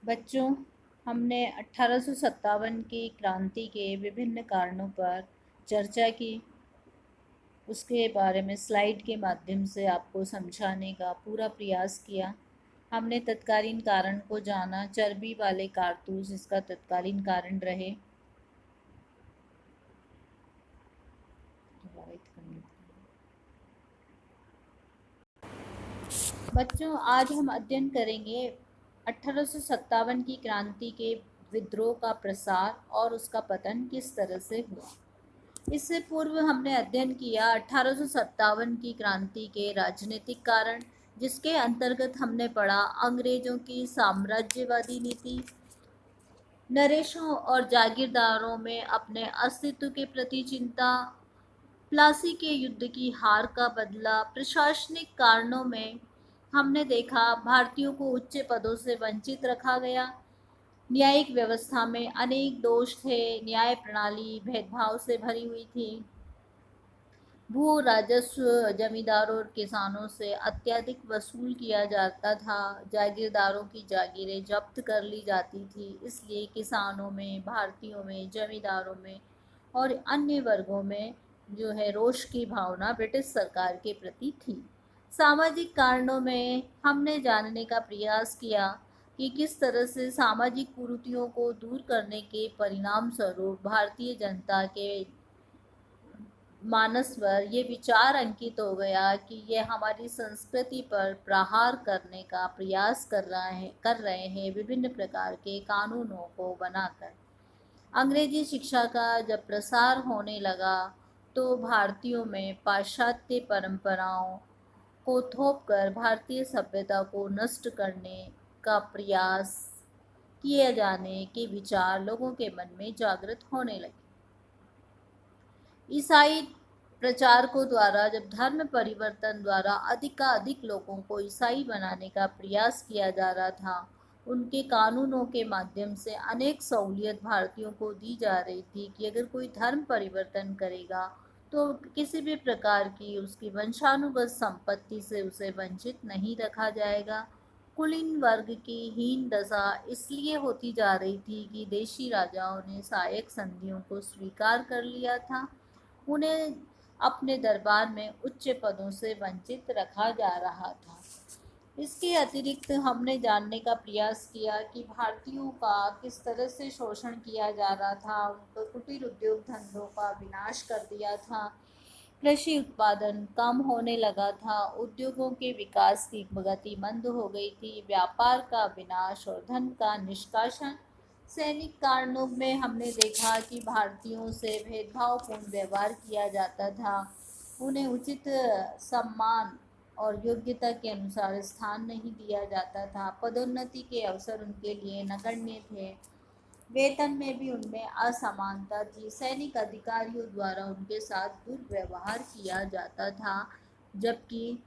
बच्चों, हमने 1857 की क्रांति के विभिन्न कारणों पर चर्चा की। उसके बारे में स्लाइड के माध्यम से आपको समझाने का पूरा प्रयास किया। हमने तत्कालीन कारण को जाना। चर्बी वाले कारतूस इसका तत्कालीन कारण रहे। बच्चों, आज हम अध्ययन करेंगे 1857 की क्रांति के विद्रोह का प्रसार और उसका पतन किस तरह से हुआ। इससे पूर्व हमने अध्ययन किया 1857 की क्रांति के राजनीतिक कारण, जिसके अंतर्गत हमने पढ़ा अंग्रेजों की साम्राज्यवादी नीति, नरेशों और जागीरदारों में अपने अस्तित्व के प्रति चिंता, प्लासी के युद्ध की हार का बदला। प्रशासनिक कारणों में हमने देखा भारतीयों को उच्च पदों से वंचित रखा गया। न्यायिक व्यवस्था में अनेक दोष थे। न्याय प्रणाली भेदभाव से भरी हुई थी। भू राजस्व जमींदारों और किसानों से अत्यधिक वसूल किया जाता था। जागीरदारों की जागीरें जब्त कर ली जाती थी। इसलिए किसानों में, भारतीयों में, जमींदारों में और अन्य वर्गों में जो है रोष की भावना ब्रिटिश सरकार के प्रति थी। सामाजिक कारणों में हमने जानने का प्रयास किया कि किस तरह से सामाजिक कुरीतियों को दूर करने के परिणाम स्वरूप भारतीय जनता के मानस पर ये विचार अंकित हो गया कि ये हमारी संस्कृति पर प्रहार करने का प्रयास कर रहे हैं विभिन्न प्रकार के कानूनों को बनाकर। अंग्रेजी शिक्षा का जब प्रसार होने लगा तो भारतीयों में पाश्चात्य परंपराओं को थोपकर भारतीय सभ्यता को नष्ट करने का प्रयास किए जाने के विचार लोगों के मन में जागृत होने लगे। ईसाई प्रचारकों द्वारा जब धर्म परिवर्तन द्वारा अधिकाधिक लोगों को ईसाई बनाने का प्रयास किया जा रहा था, उनके कानूनों के माध्यम से अनेक सहूलियत भारतीयों को दी जा रही थी कि अगर कोई धर्म परिवर्तन करेगा तो किसी भी प्रकार की उसकी वंशानुगत संपत्ति से उसे वंचित नहीं रखा जाएगा। कुलीन वर्ग की हीन दशा इसलिए होती जा रही थी कि देशी राजाओं ने सहायक संधियों को स्वीकार कर लिया था। उन्हें अपने दरबार में उच्च पदों से वंचित रखा जा रहा था। इसके अतिरिक्त हमने जानने का प्रयास किया कि भारतीयों का किस तरह से शोषण किया जा रहा था। उनको कुटीर उद्योग धंधों का विनाश कर दिया था। कृषि उत्पादन कम होने लगा था। उद्योगों के विकास की गति मंद हो गई थी। व्यापार का विनाश और धन का निष्कासन। सैनिक कारणों में हमने देखा कि भारतीयों से भेदभावपूर्ण व्यवहार किया जाता था। उन्हें उचित सम्मान और योग्यता के अनुसार स्थान नहीं दिया जाता था। पदोन्नति के अवसर उनके लिए नगण्य थे। वेतन में भी उनमें असमानता थी। सैनिक अधिकारियों द्वारा उनके साथ दुर्व्यवहार किया जाता था। जबकि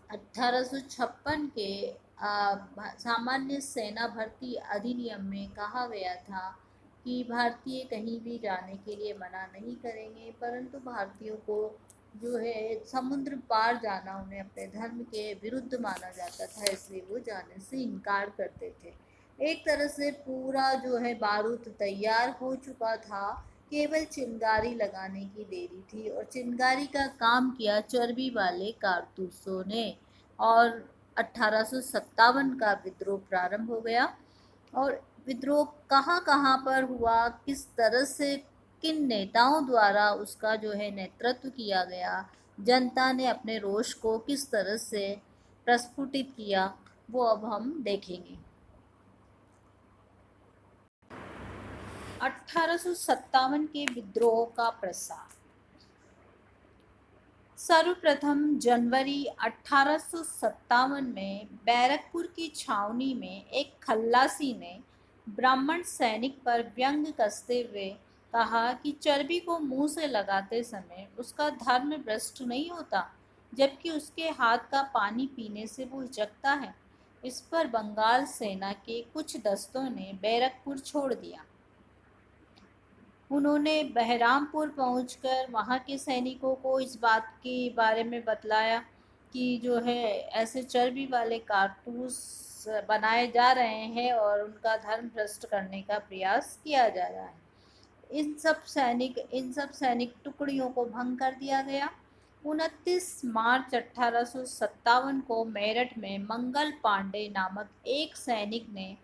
1856 के सामान्य सेना भर्ती अधिनियम में कहा गया था कि भारतीय कहीं भी जाने के लिए मना नहीं करेंगे, परंतु भारतीयों को जो है समुद्र पार जाना उन्हें अपने धर्म के विरुद्ध माना जाता था, इसलिए वो जाने से इनकार करते थे। एक तरह से पूरा जो है बारूद तैयार हो चुका था, केवल चिंगारी लगाने की देरी थी और चिंगारी का काम किया चर्बी वाले कारतूसों ने। और 1857 का विद्रोह प्रारंभ हो गया। और विद्रोह कहाँ कहाँ पर हुआ, किस तरह से, किन नेताओं द्वारा उसका जो है नेतृत्व किया गया, जनता ने अपने रोष को किस तरह से प्रस्फुटित किया, वो अब हम देखेंगे। 1857 के विद्रोह का प्रसार। सर्वप्रथम जनवरी 1857 में बैरकपुर की छावनी में एक खल्लासी ने ब्राह्मण सैनिक पर व्यंग कसते हुए कहा कि चर्बी को मुंह से लगाते समय उसका धर्म भ्रष्ट नहीं होता, जबकि उसके हाथ का पानी पीने से वो हिचकता है। इस पर बंगाल सेना के कुछ दस्तों ने बैरकपुर छोड़ दिया। उन्होंने बहरामपुर पहुंचकर वहां के सैनिकों को इस बात के बारे में बतलाया कि जो है ऐसे चर्बी वाले कारतूस बनाए जा रहे हैं और उनका धर्म भ्रष्ट करने का प्रयास किया जा रहा है। इन सब सैनिक टुकड़ियों को भंग कर दिया गया। 29 मार्च 1857 को मेरठ में मंगल पांडे नामक एक सैनिक ने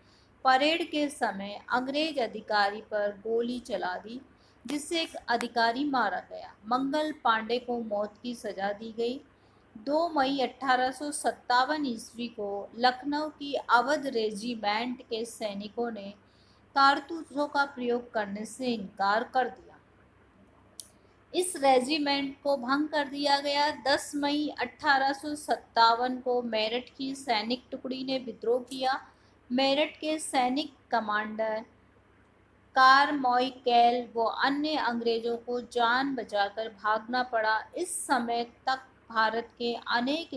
परेड के समय अंग्रेज अधिकारी पर गोली चला दी, जिससे एक अधिकारी मारा गया। मंगल पांडे को मौत की सजा दी गई। 2 मई 1857 ईस्वी को लखनऊ की अवध रेजिमेंट के सैनिकों ने कारतूसों का प्रयोग करने से इनकार कर दिया। इस रेजिमेंट को भंग कर दिया गया। 10 मई 1857 को मेरठ की सैनिक टुकड़ी ने विद्रोह किया। मेरठ के सैनिक कमांडर कारमाइकेल व अन्य अंग्रेजों को जान बचाकर भागना पड़ा। इस समय तक भारत के अनेक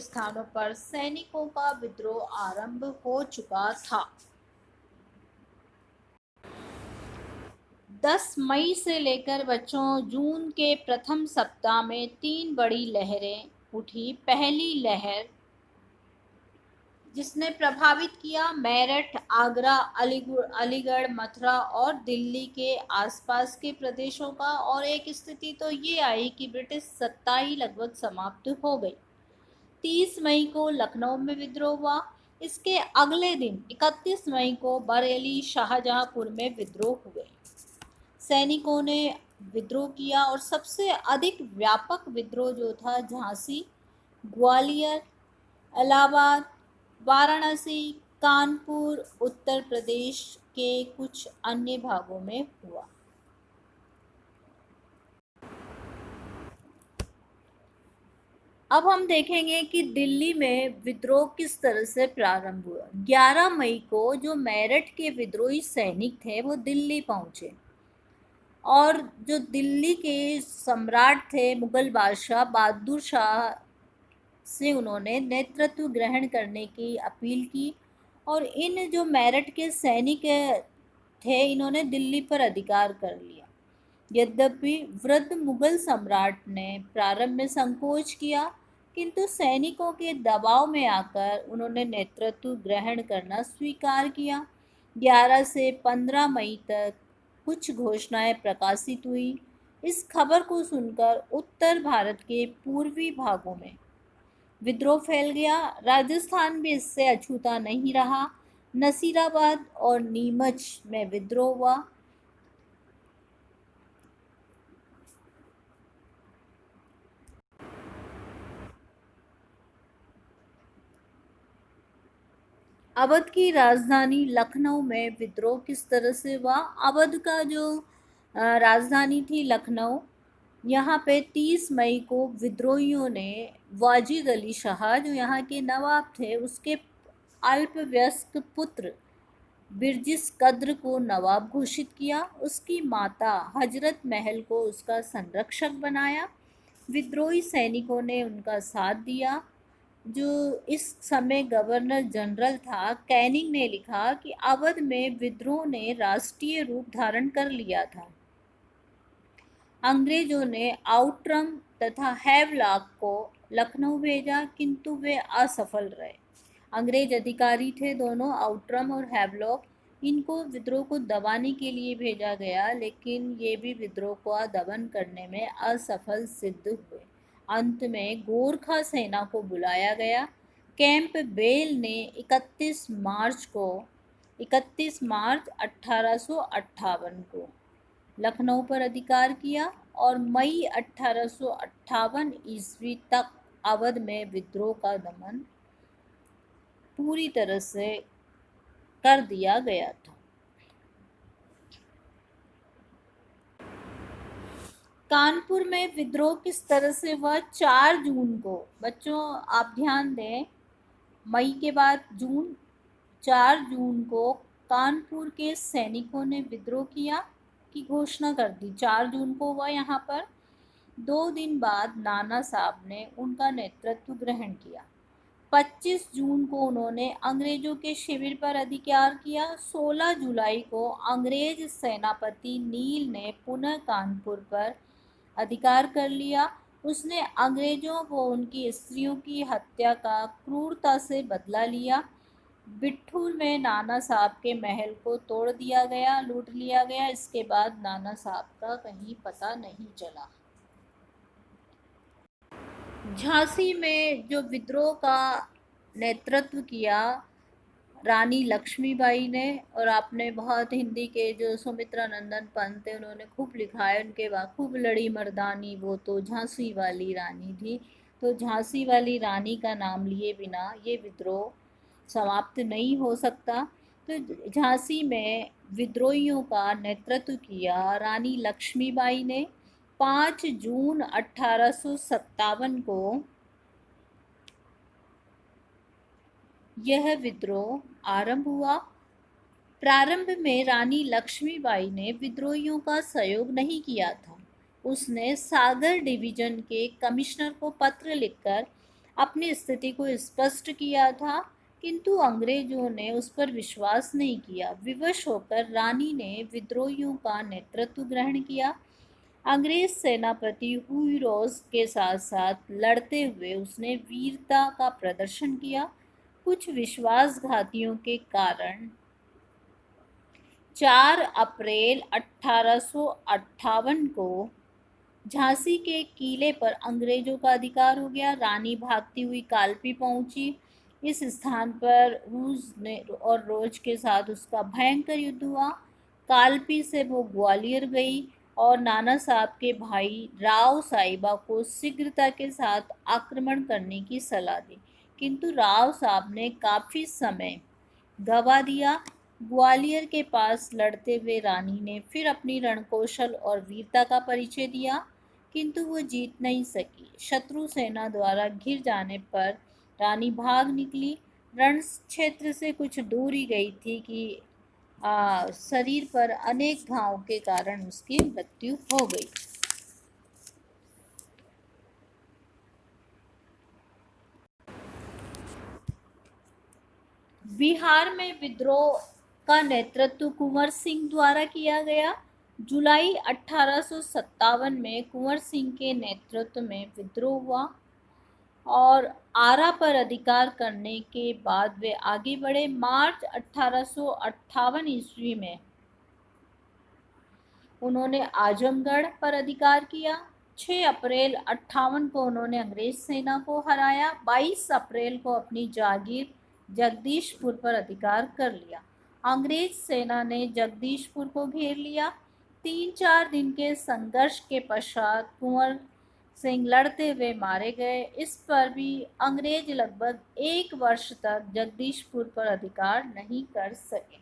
स्थानों पर सैनिकों का विद्रोह आरंभ हो चुका था। 10 मई से लेकर बच्चों जून के प्रथम सप्ताह में 3 बड़ी लहरें उठी। पहली लहर जिसने प्रभावित किया मेरठ, आगरा, अलीगढ़, मथुरा और दिल्ली के आसपास के प्रदेशों का, और एक स्थिति तो ये आई कि ब्रिटिश सत्ता ही लगभग समाप्त हो गई। 30 मई को लखनऊ में विद्रोह हुआ। इसके अगले दिन 31 मई को बरेली, शाहजहांपुर में विद्रोह हुए। सैनिकों ने विद्रोह किया और सबसे अधिक व्यापक विद्रोह जो था झांसी, ग्वालियर, इलाहाबाद, वाराणसी, कानपुर, उत्तर प्रदेश के कुछ अन्य भागों में हुआ। अब हम देखेंगे कि दिल्ली में विद्रोह किस तरह से प्रारंभ हुआ। 11 मई को जो मेरठ के विद्रोही सैनिक थे वो दिल्ली पहुंचे और जो दिल्ली के सम्राट थे मुगल बादशाह बहादुर शाह से उन्होंने नेतृत्व ग्रहण करने की अपील की, और इन जो मेरठ के सैनिक थे इन्होंने दिल्ली पर अधिकार कर लिया। यद्यपि वृद्ध मुगल सम्राट ने प्रारंभ में संकोच किया, किंतु सैनिकों के दबाव में आकर उन्होंने नेतृत्व ग्रहण करना स्वीकार किया। 11 से 15 मई तक कुछ घोषणाएं प्रकाशित हुई। इस खबर को सुनकर उत्तर भारत के पूर्वी भागों में विद्रोह फैल गया। राजस्थान भी इससे अछूता नहीं रहा। नसीराबाद और नीमच में विद्रोह हुआ। अवध की राजधानी लखनऊ में विद्रोह किस तरह से हुआ। अवध का जो राजधानी थी लखनऊ, यहाँ पे 30 मई को विद्रोहियों ने वाजिद अली शाह जो यहाँ के नवाब थे उसके अल्पवयस्क पुत्र बिरजिस कद्र को नवाब घोषित किया। उसकी माता हजरत महल को उसका संरक्षक बनाया। विद्रोही सैनिकों ने उनका साथ दिया। जो इस समय गवर्नर जनरल था कैनिंग ने लिखा कि अवध में विद्रोह ने राष्ट्रीय रूप धारण कर लिया था। अंग्रेजों ने आउट्रम तथा हैवलॉक को लखनऊ भेजा, किंतु वे असफल रहे। अंग्रेज अधिकारी थे दोनों, आउट्रम और हैवलॉक। इनको विद्रोह को दबाने के लिए भेजा गया, लेकिन ये भी विद्रोह को दमन करने में असफल सिद्ध हुए। अंत में गोरखा सेना को बुलाया गया। कैंप बेल ने 31 मार्च 1858 को लखनऊ पर अधिकार किया और मई 1858 ईस्वी तक अवध में विद्रोह का दमन पूरी तरह से कर दिया गया था। कानपुर में विद्रोह किस तरह से हुआ। 4 जून को, बच्चों आप ध्यान दें, मई के बाद जून, 4 जून को कानपुर के सैनिकों ने विद्रोह किया की घोषणा कर दी। 4 जून को हुआ यहाँ पर। 2 दिन बाद नाना साहब ने उनका नेतृत्व ग्रहण किया। 25 जून को उन्होंने अंग्रेजों के शिविर पर अधिकार किया। 16 जुलाई को अंग्रेज सेनापति नील ने पुनः कानपुर पर अधिकार कर लिया उसने अंग्रेजों को उनकी स्त्रियों की हत्या का क्रूरता से बदला लिया। बिट्ठू में नाना साहब के महल को तोड़ दिया गया, लूट लिया गया। इसके बाद नाना साहब का कहीं पता नहीं चला। झांसी में जो विद्रोह का नेतृत्व किया रानी लक्ष्मीबाई ने, और आपने बहुत हिंदी के जो सुमित्रा नंदन पंत थे उन्होंने खूब लिखा है उनके बाद, खूब लड़ी मर्दानी वो तो झांसी वाली रानी थी। तो झांसी वाली रानी का नाम लिए बिना ये विद्रोह समाप्त नहीं हो सकता। तो झांसी में विद्रोहियों का नेतृत्व किया रानी लक्ष्मीबाई ने। 5 जून 1857 को यह विद्रोह आरंभ हुआ। प्रारंभ में रानी लक्ष्मीबाई ने विद्रोहियों का सहयोग नहीं किया था। उसने सागर डिवीजन के कमिश्नर को पत्र लिखकर अपनी स्थिति को स्पष्ट किया था, किंतु अंग्रेजों ने उस पर विश्वास नहीं किया। विवश होकर रानी ने विद्रोहियों का नेतृत्व ग्रहण किया। अंग्रेज सेनापति हुईरोज के साथ साथ लड़ते हुए उसने वीरता का प्रदर्शन किया। कुछ विश्वासघातियों के कारण 4 अप्रैल 1858 को झांसी के किले पर अंग्रेजों का अधिकार हो गया। रानी भागती हुई कालपी पहुंची। इस स्थान पर रूस ने और रोज के साथ उसका भयंकर युद्ध हुआ। कालपी से वो ग्वालियर गई और नाना साहब के भाई राव साहिबा को शीघ्रता के साथ आक्रमण करने की सलाह दी, किंतु राव साहब ने काफ़ी समय गवा दिया। ग्वालियर के पास लड़ते हुए रानी ने फिर अपनी रणकौशल और वीरता का परिचय दिया, किंतु वो जीत नहीं सकी। शत्रु सेना द्वारा घिर जाने पर रानी भाग निकली। रण क्षेत्र से कुछ दूर ही गई थी कि शरीर पर अनेक घाव के कारण उसकी मृत्यु हो गई। बिहार में विद्रोह का नेतृत्व कुंवर सिंह द्वारा किया गया। जुलाई 1857 में कुंवर सिंह के नेतृत्व में विद्रोह हुआ और आरा पर अधिकार करने के बाद वे आगे बढ़े। मार्च 1858 ईस्वी में उन्होंने आजमगढ़ पर अधिकार किया। 6 अप्रैल 58 को उन्होंने अंग्रेज सेना को हराया। 22 अप्रैल को अपनी जागीर जगदीशपुर पर अधिकार कर लिया। अंग्रेज सेना ने जगदीशपुर को घेर लिया। 3-4 दिन के संघर्ष के पश्चात कुंवर सिंह लड़ते हुए मारे गए। इस पर भी अंग्रेज लगभग 1 वर्ष तक जगदीशपुर पर अधिकार नहीं कर सके।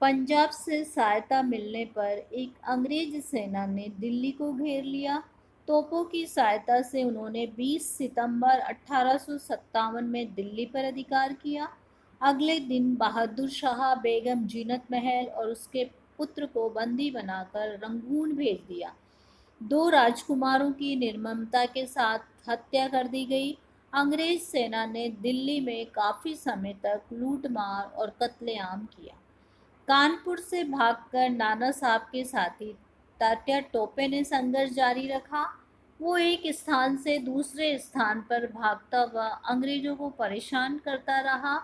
पंजाब से सहायता मिलने पर एक अंग्रेज सेना ने दिल्ली को घेर लिया। तोपों की सहायता से उन्होंने 20 सितंबर 1857 में दिल्ली पर अधिकार किया। अगले दिन बहादुर शाह बेगम जीनत महल और उसके पुत्र को बंदी बनाकर रंगून भेज दिया। 2 राजकुमारों की निर्ममता के साथ हत्या कर दी गई। अंग्रेज सेना ने दिल्ली में काफ़ी समय तक लूटमार और कत्लेआम किया। कानपुर से भागकर नाना साहब के साथी तात्या टोपे ने संघर्ष जारी रखा। वो एक स्थान से दूसरे स्थान पर भागता हुआ अंग्रेजों को परेशान करता रहा।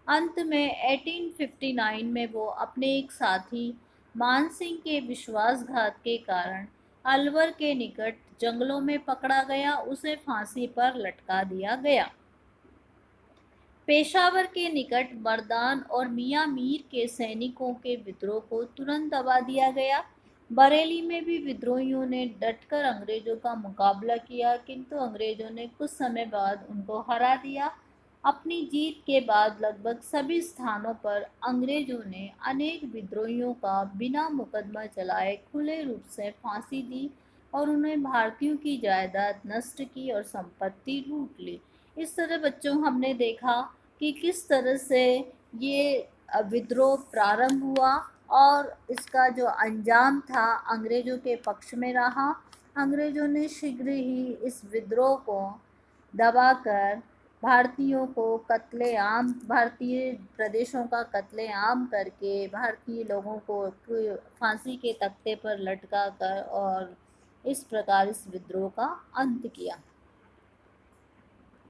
अंत में 1859 में वो अपने एक साथी मान सिंह के विश्वासघात के कारण अलवर के निकट जंगलों में पकड़ा गया। उसे फांसी पर लटका दिया गया। पेशावर के निकट मर्दान और मियां मीर के सैनिकों के विद्रोह को तुरंत दबा दिया गया। बरेली में भी विद्रोहियों ने डटकर अंग्रेजों का मुकाबला किया, किंतु अंग्रेजों ने कुछ समय बाद उनको हरा दिया। अपनी जीत के बाद लगभग सभी स्थानों पर अंग्रेजों ने अनेक विद्रोहियों का बिना मुकदमा चलाए खुले रूप से फांसी दी और उन्हें भारतीयों की जायदाद नष्ट की और संपत्ति लूट ली। इस तरह बच्चों हमने देखा कि किस तरह से ये विद्रोह प्रारंभ हुआ और इसका जो अंजाम था अंग्रेज़ों के पक्ष में रहा। अंग्रेज़ों ने शीघ्र ही इस विद्रोह को दबाकर भारतीयों को कत्लेआम, भारतीय प्रदेशों का कत्लेआम करके भारतीय लोगों को फांसी के तख्ते पर लटका कर और इस प्रकार इस विद्रोह का अंत किया।